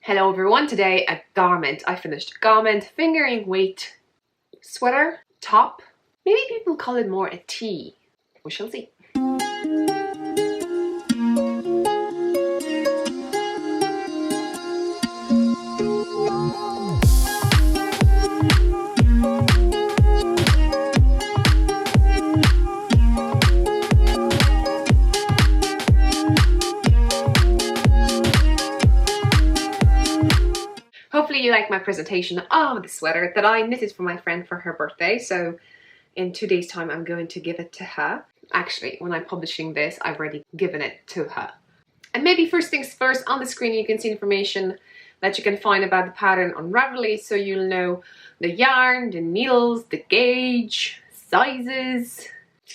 Hello everyone, today a garment. I finished a garment, fingering weight sweater, top. Maybe people call it more a tee. We shall see. Hopefully you like my presentation of the sweater that I knitted for my friend for her birthday. So in 2 days time I'm going to give it to her. Actually, when I'm publishing this, I've already given it to her. And maybe first things first, on the screen you can see information that you can find about the pattern on Ravelry, so you'll know the yarn, the needles, the gauge, sizes.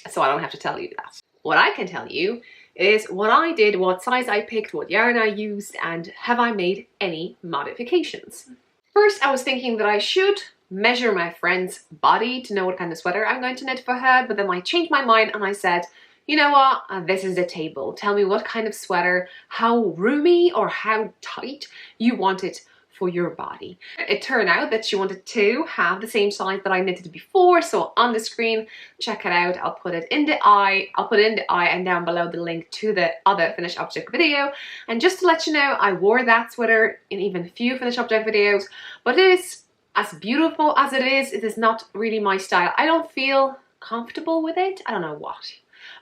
So I don't have to tell you that. What I can tell you is what I did, what size I picked, what yarn I used, and have I made any modifications. First, I was thinking that I should measure my friend's body to know what kind of sweater I'm going to knit for her, but then I changed my mind and I said, you know what, this is the table. Tell me what kind of sweater, how roomy or how tight you want it for your body. It turned out that she wanted to have the same size that I knitted before, so on the screen, check it out. I'll put it in the eye, and down below the link to the other finished object video. And just to let you know, I wore that sweater in even a few finished object videos, but it is as beautiful as it is not really my style. I don't feel comfortable with it. I don't know what.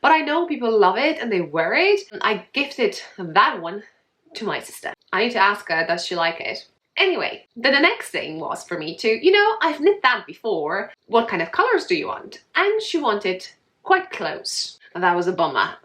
But I know people love it and they wear it. I gifted that one to my sister. I need to ask her, does she like it? Anyway, then the next thing was for me to, I've knit that before. What kind of colors do you want? And she wanted quite close. That was a bummer.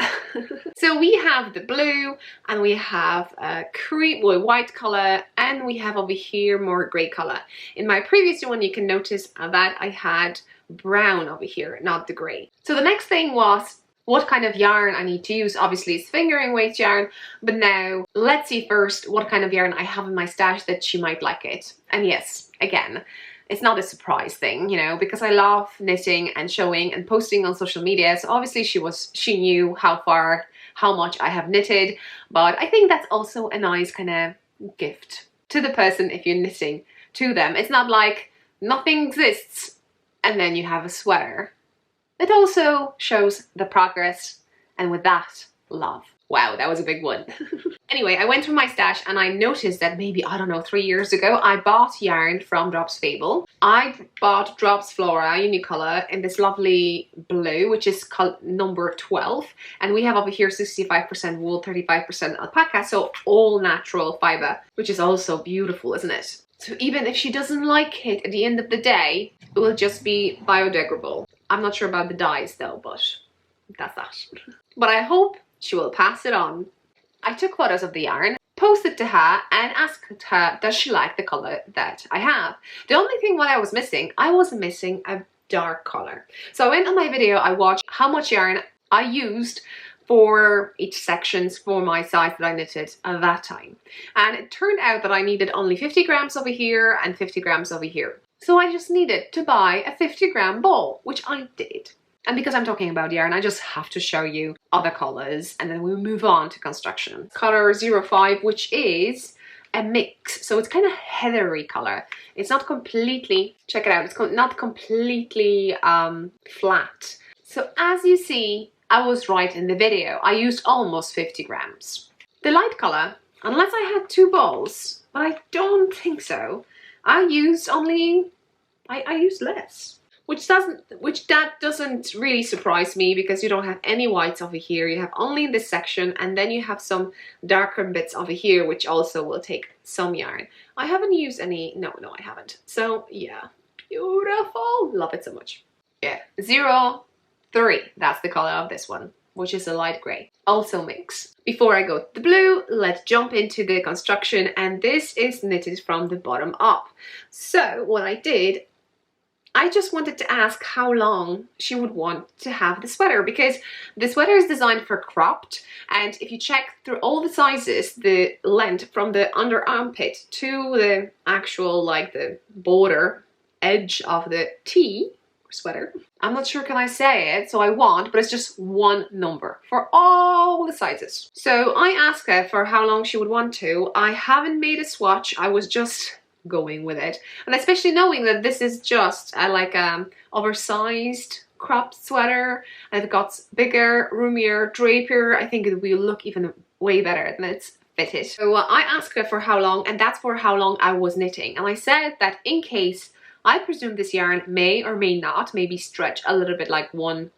So we have the blue and we have a cream, white color, and we have over here more gray color. In my previous one, you can notice that I had brown over here, not the gray. So the next thing was what kind of yarn I need to use. Obviously it's fingering weight yarn, but now let's see first what kind of yarn I have in my stash that she might like it. And yes, again, it's not a surprise thing, because I love knitting and showing and posting on social media. So obviously she knew how much I have knitted, but I think that's also a nice kind of gift to the person if you're knitting to them. It's not like nothing exists and then you have a sweater. It also shows the progress, and with that, love. Wow, that was a big one. Anyway, I went through my stash and I noticed that maybe, I don't know, 3 years ago, I bought yarn from Drops Fable. I bought Drops Flora Unicolor in this lovely blue, which is number 12. And we have over here 65% wool, 35% alpaca, so all natural fiber, which is also beautiful, isn't it? So even if she doesn't like it, at the end of the day, it will just be biodegradable. I'm not sure about the dyes though, but that's that. But I hope she will pass it on. I took photos of the yarn, posted to her, and asked her, does she like the color that I have? The only thing what I was missing a dark color. So I went on my video, I watched how much yarn I used for each sections for my size that I knitted at that time. And it turned out that I needed only 50 grams over here and 50 grams over here. So I just needed to buy a 50-gram ball, which I did. And because I'm talking about yarn, I just have to show you other colors and then we'll move on to construction. Color 05, which is a mix. So it's kind of heathery color. It's not completely, check it out, it's not completely flat. So as you see, I was right in the video. I used almost 50 grams. The light color, unless I had 2 balls, but I don't think so, I used less, which doesn't really surprise me because you don't have any whites over here. You have only in this section, and then you have some darker bits over here, which also will take some yarn. I haven't used any, no, I haven't. So yeah, beautiful, love it so much. Yeah, 03, that's the color of this one, which is a light gray, also mix. Before I go to the blue, let's jump into the construction, and this is knitted from the bottom up. So what I did, I just wanted to ask how long she would want to have the sweater, because the sweater is designed for cropped, and if you check through all the sizes, the length from the under armpit to the actual, like the border edge of the tee, sweater. I'm not sure can I say it, so I won't, but it's just one number for all the sizes. So I asked her for how long she would want to. I haven't made a swatch, I was just going with it. And especially knowing that this is just like oversized cropped sweater, and it got bigger, roomier, drapier, I think it will look even way better than it's fitted. So I asked her for how long, and that's for how long I was knitting. And I said that in case, I presume this yarn may or may not maybe stretch a little bit, like 1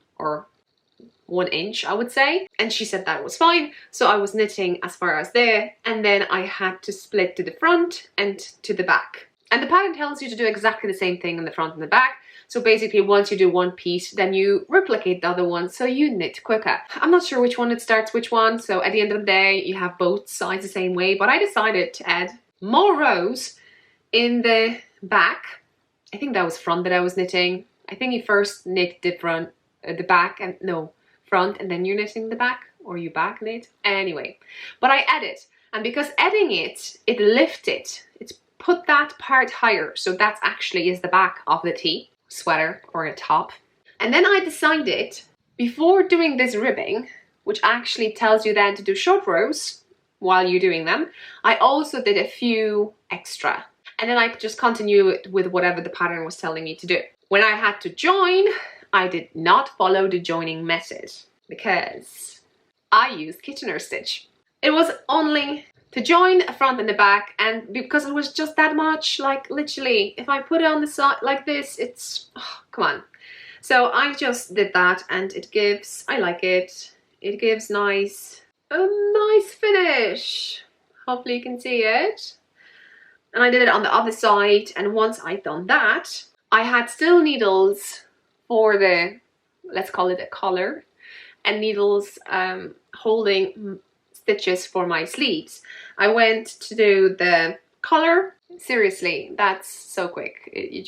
inch, I would say. And she said that was fine. So I was knitting as far as there, and then I had to split to the front and to the back. And the pattern tells you to do exactly the same thing in the front and the back. So basically once you do one piece, then you replicate the other one so you knit quicker. I'm not sure which one it starts which one, so at the end of the day you have both sides the same way, but I decided to add more rows in the back. I think that was front that I was knitting. I think you first knit the front, the back, and no, front, and then you're knitting the back, or you back knit. Anyway, but I added, and because adding it lifted, it's put that part higher. So that actually is the back of the tee, sweater, or a top. And then I decided, before doing this ribbing, which actually tells you then to do short rows while you're doing them, I also did a few extra. And then I could just continue with whatever the pattern was telling me to do. When I had to join, I did not follow the joining method because I used Kitchener stitch. It was only to join a front and the back, and because it was just that much, like literally, if I put it on the side like this, it's, oh, come on. So I just did that, and it gives, I like it. It gives a nice finish. Hopefully you can see it. And I did it on the other side, and once I'd done that, I had still needles for the, let's call it a collar, and needles holding stitches for my sleeves. I went to do the collar. Seriously, that's so quick.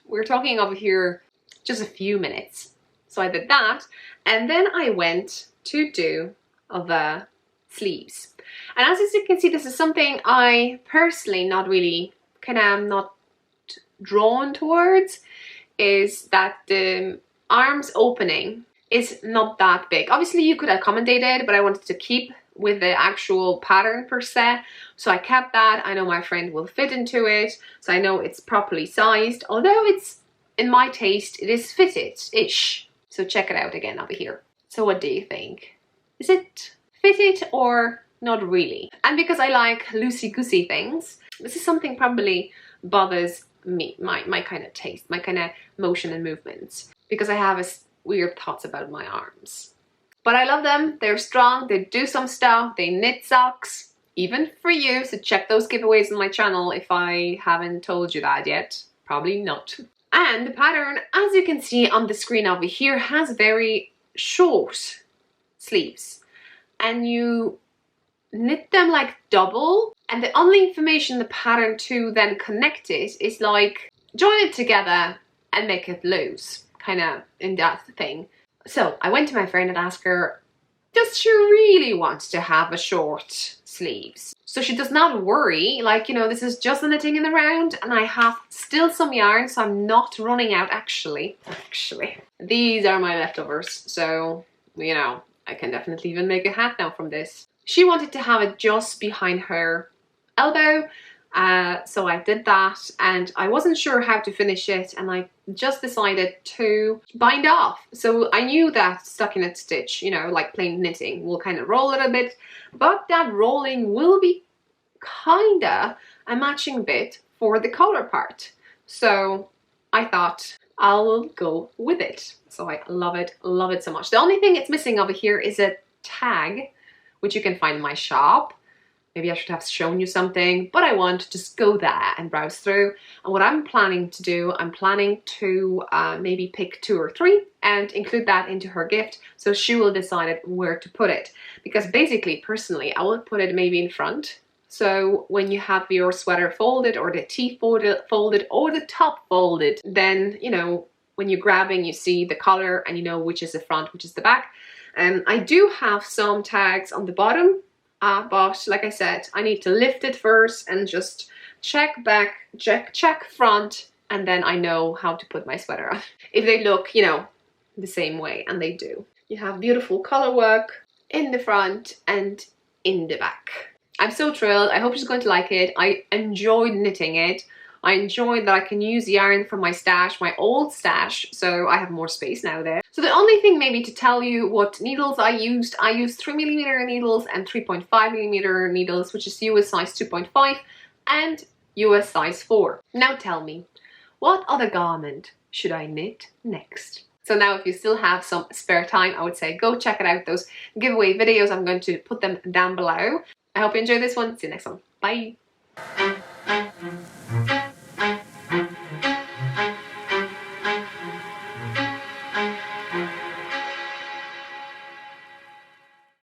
We're talking over here just a few minutes. So I did that, and then I went to do the sleeves. And as you can see, this is something I personally not drawn towards, is that the arms opening is not that big. Obviously you could accommodate it, but I wanted to keep with the actual pattern per se, so I kept that. I know my friend will fit into it, so I know it's properly sized, although it's, in my taste, it is fitted-ish. So check it out again over here. So what do you think? Is it fitted or not really? And because I like loosey-goosey things, this is something probably bothers me, my kind of taste, my kind of motion and movements, because I have weird thoughts about my arms. But I love them, they're strong, they do some stuff, they knit socks, even for you, so check those giveaways on my channel if I haven't told you that yet. Probably not. And the pattern, as you can see on the screen over here, has very short sleeves, and you knit them like double, and the only information the pattern to then connect it is like join it together and make it loose, kind of in that thing. So I went to my friend and asked her, does she really want to have a short sleeves? So she does not worry, like, you know, this is just a knitting in the round, and I have still some yarn, so I'm not running out. Actually, these are my leftovers, so, you know, I can definitely even make a hat now from this. She wanted to have it just behind her elbow, so I did that, and I wasn't sure how to finish it, and I just decided to bind off. So I knew that stockinette stitch, you know, like plain knitting, will kind of roll a little bit, but that rolling will be kinda a matching bit for the collar part. So I thought I'll go with it. So I love it so much. The only thing it's missing over here is a tag, which you can find in my shop. Maybe I should have shown you something, but I want to just go there and browse through. And what I'm planning to do, I'm planning to maybe pick 2 or 3 and include that into her gift, so she will decide where to put it. Because basically, personally, I will put it maybe in front. So when you have your sweater folded, or the tee folded, or the top folded, then, you know, when you're grabbing, you see the collar and you know which is the front, which is the back. I do have some tags on the bottom, but like I said, I need to lift it first and just check back, check front, and then I know how to put my sweater on. If they look, you know, the same way, and they do. You have beautiful color work in the front and in the back. I'm so thrilled. I hope she's going to like it. I enjoyed knitting it. I enjoyed that I can use yarn from my stash, my old stash, so I have more space now there. So the only thing maybe to tell you what needles I used 3mm needles and 3.5mm needles, which is US size 2.5 and US size 4. Now tell me, what other garment should I knit next? So now if you still have some spare time, I would say go check it out. Those giveaway videos, I'm going to put them down below. I hope you enjoyed this one. See you next one. Bye.